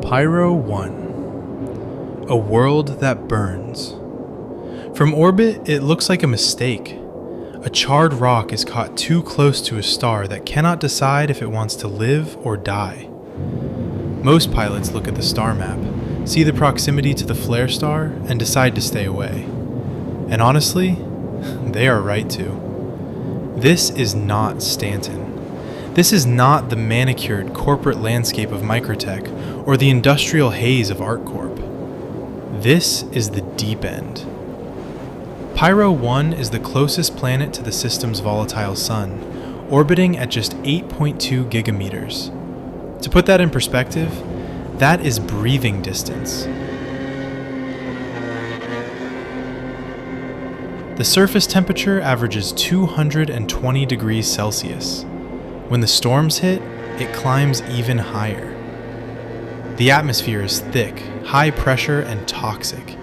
Pyro I, a world that burns. From orbit, it looks like a mistake. A charred rock is caught too close to a star that cannot decide if it wants to live or die. Most pilots look at the star map, see the proximity to the flare star, and decide to stay away. And honestly, they are right to. This is not Stanton. This is not the manicured corporate landscape of Microtech or the industrial haze of ArcCorp. This is the deep end. Pyro I is the closest planet to the system's volatile sun, orbiting at just 8.2 gigameters. To put that in perspective, that is breathing distance. The surface temperature averages 220 degrees Celsius. When the storms hit, it climbs even higher. The atmosphere is thick, high pressure, and toxic.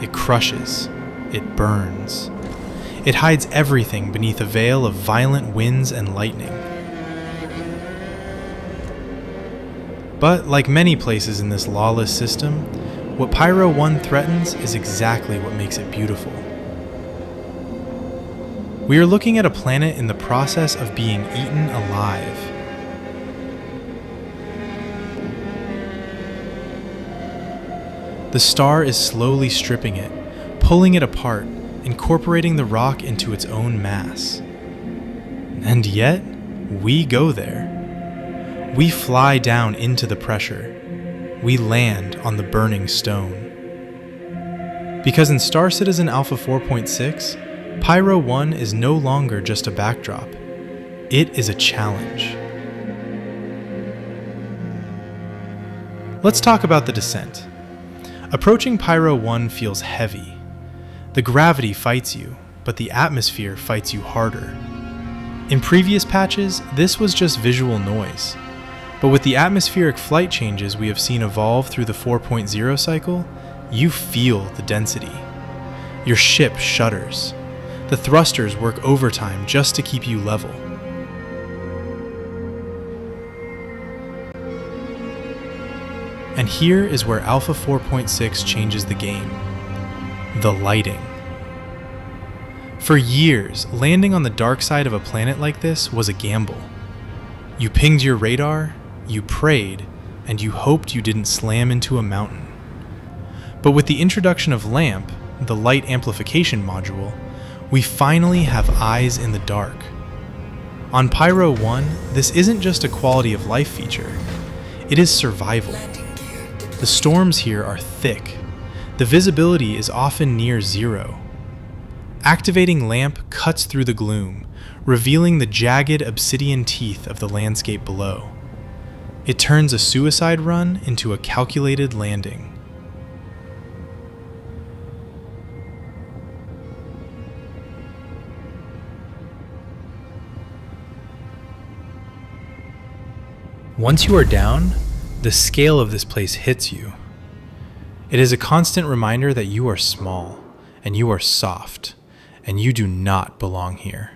It crushes. It burns. It hides everything beneath a veil of violent winds and lightning. But like many places in this lawless system, what Pyro I threatens is exactly what makes it beautiful. We are looking at a planet in the process of being eaten alive. The star is slowly stripping it, pulling it apart, incorporating the rock into its own mass. And yet, we go there. We fly down into the pressure. We land on the burning stone. Because in Star Citizen Alpha 4.6, Pyro I is no longer just a backdrop. It is a challenge. Let's talk about the descent. Approaching Pyro I feels heavy. The gravity fights you, but the atmosphere fights you harder. In previous patches, this was just visual noise. But with the atmospheric flight changes we have seen evolve through the 4.0 cycle, you feel the density. Your ship shudders. The thrusters work overtime just to keep you level. And here is where Alpha 4.6 changes the game. The lighting. For years, landing on the dark side of a planet like this was a gamble. You pinged your radar, you prayed, and you hoped you didn't slam into a mountain. But with the introduction of LAMP, the Light Amplification Module, we finally have eyes in the dark. On Pyro I, this isn't just a quality of life feature, it is survival. The storms here are thick. The visibility is often near zero. Activating LAMP cuts through the gloom, revealing the jagged obsidian teeth of the landscape below. It turns a suicide run into a calculated landing. Once you are down, the scale of this place hits you. It is a constant reminder that you are small, and you are soft, and you do not belong here.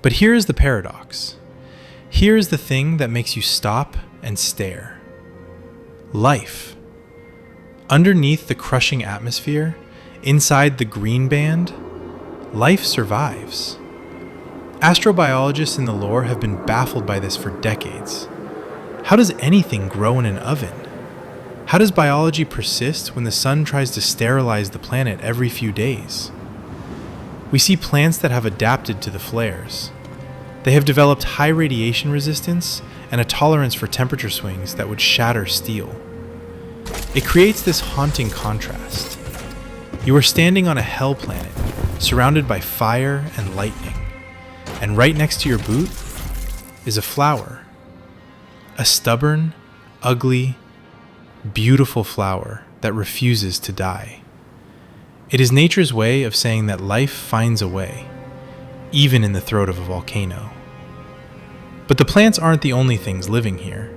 But here is the paradox. Here is the thing that makes you stop and stare. Life. Underneath the crushing atmosphere, inside the green band, life survives. Astrobiologists in the lore have been baffled by this for decades. How does anything grow in an oven? How does biology persist when the sun tries to sterilize the planet every few days? We see plants that have adapted to the flares. They have developed high radiation resistance and a tolerance for temperature swings that would shatter steel. It creates this haunting contrast. You are standing on a hell planet, surrounded by fire and lightning. And right next to your boot is a flower. A stubborn, ugly, beautiful flower that refuses to die. It is nature's way of saying that life finds a way, even in the throat of a volcano. But the plants aren't the only things living here,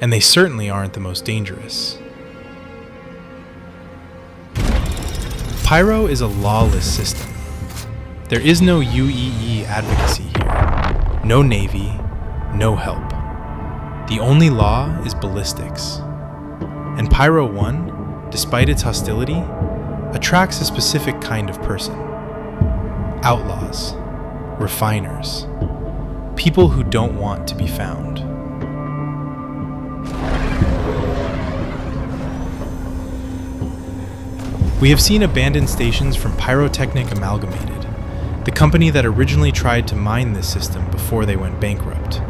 and they certainly aren't the most dangerous. Pyro is a lawless system. There is no UEE advocacy here, no Navy, no help. The only law is ballistics. And Pyro I, despite its hostility, attracts a specific kind of person. Outlaws, refiners, people who don't want to be found. We have seen abandoned stations from Pyrotechnic Amalgamated, the company that originally tried to mine this system before they went bankrupt.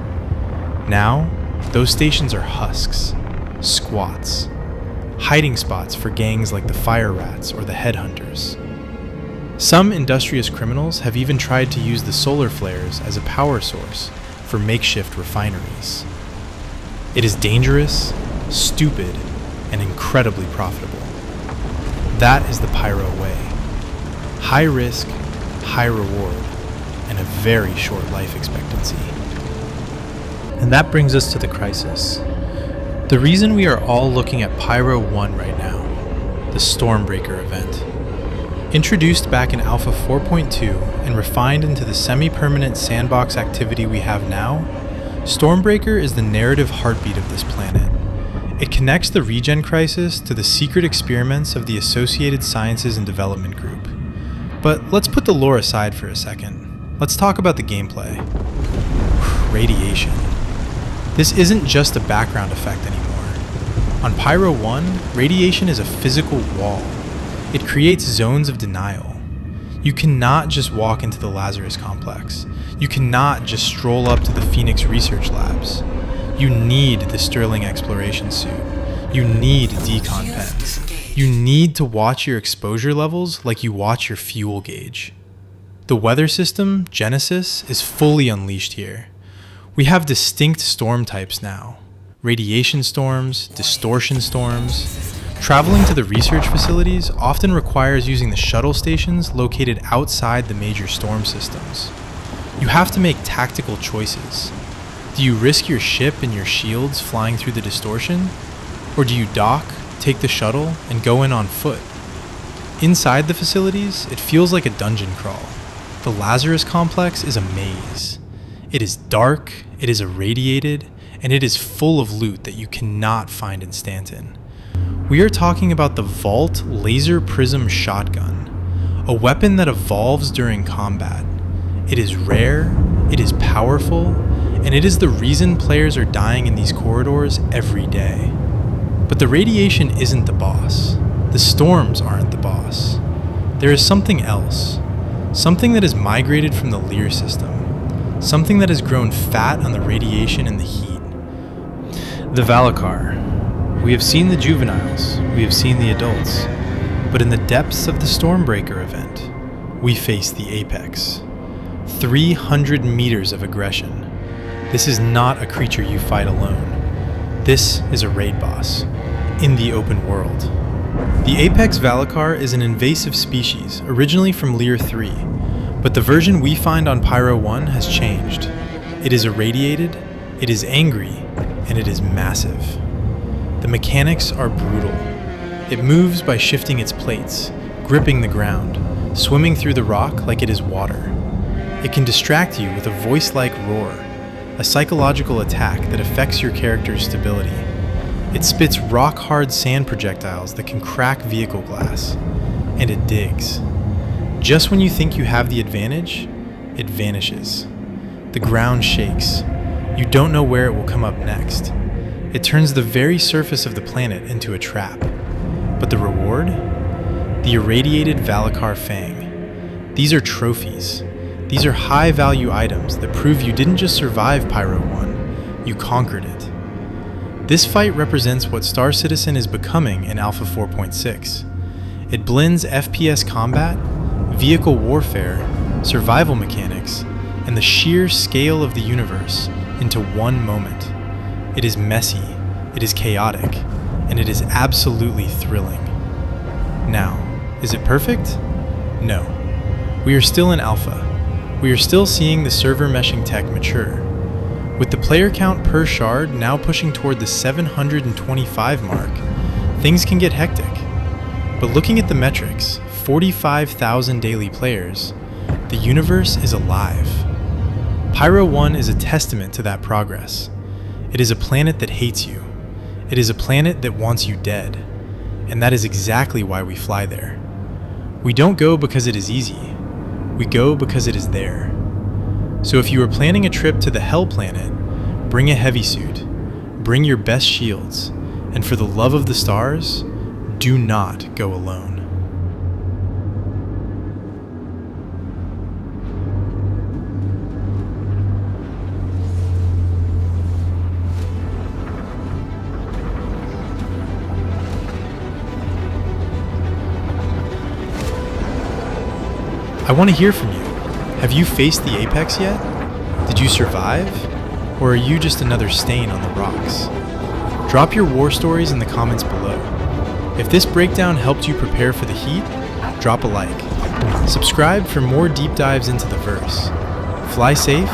Now, those stations are husks, squats, hiding spots for gangs like the Fire Rats or the Headhunters. Some industrious criminals have even tried to use the solar flares as a power source for makeshift refineries. It is dangerous, stupid, and incredibly profitable. That is the Pyro way. High risk, high reward, and a very short life expectancy. And that brings us to the crisis. The reason we are all looking at Pyro I right now, the Stormbreaker event. Introduced back in Alpha 4.2 and refined into the semi-permanent sandbox activity we have now, Stormbreaker is the narrative heartbeat of this planet. It connects the regen crisis to the secret experiments of the Associated Sciences and Development Group. But let's put the lore aside for a second. Let's talk about the gameplay. Radiation. This isn't just a background effect anymore. On Pyro I, radiation is a physical wall. It creates zones of denial. You cannot just walk into the Lazarus complex. You cannot just stroll up to the Phoenix research labs. You need the Sterling exploration suit. You need decon pens. You need to watch your exposure levels like you watch your fuel gauge. The weather system, Genesis, is fully unleashed here. We have distinct storm types now. Radiation storms, distortion storms. Traveling to the research facilities often requires using the shuttle stations located outside the major storm systems. You have to make tactical choices. Do you risk your ship and your shields flying through the distortion? Or do you dock, take the shuttle, and go in on foot? Inside the facilities, it feels like a dungeon crawl. The Lazarus complex is a maze. It is dark, it is irradiated, and it is full of loot that you cannot find in Stanton. We are talking about the Vault Laser Prism Shotgun, a weapon that evolves during combat. It is rare, it is powerful, and it is the reason players are dying in these corridors every day. But the radiation isn't the boss. The storms aren't the boss. There is something else. Something that has migrated from the Lear system. Something that has grown fat on the radiation and the heat. The Valakkar. We have seen the juveniles. We have seen the adults. But in the depths of the Stormbreaker event, we face the Apex. 300 meters of aggression. This is not a creature you fight alone. This is a raid boss, in the open world. The Apex Valakkar is an invasive species, originally from Lear 3, but the version we find on Pyro I has changed. It is irradiated, it is angry, and it is massive. The mechanics are brutal. It moves by shifting its plates, gripping the ground, swimming through the rock like it is water. It can distract you with a voice-like roar, a psychological attack that affects your character's stability. It spits rock-hard sand projectiles that can crack vehicle glass, and it digs. Just when you think you have the advantage, it vanishes. The ground shakes. You don't know where it will come up next. It turns the very surface of the planet into a trap. But the reward? The irradiated Valakkar Fang. These are trophies. These are high-value items that prove you didn't just survive Pyro I, you conquered it. This fight represents what Star Citizen is becoming in Alpha 4.6. It blends FPS combat, vehicle warfare, survival mechanics, and the sheer scale of the universe into one moment. It is messy, it is chaotic, and it is absolutely thrilling. Now, is it perfect? No. We are still in alpha. We are still seeing the server meshing tech mature. With the player count per shard now pushing toward the 725 mark, things can get hectic. But looking at the metrics, 45,000 daily players, the universe is alive. Pyro I is a testament to that progress. It is a planet that hates you. It is a planet that wants you dead, and that is exactly why we fly there. We don't go because it is easy. We go because it is there. So if you are planning a trip to the Hell Planet, bring a heavy suit, bring your best shields, and for the love of the stars, do not go alone. I want to hear from you. Have you faced the apex yet? Did you survive? Or are you just another stain on the rocks? Drop your war stories in the comments below. If this breakdown helped you prepare for the heat, drop a like. Subscribe for more deep dives into the verse. Fly safe,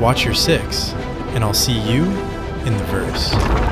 watch your six, and I'll see you in the verse.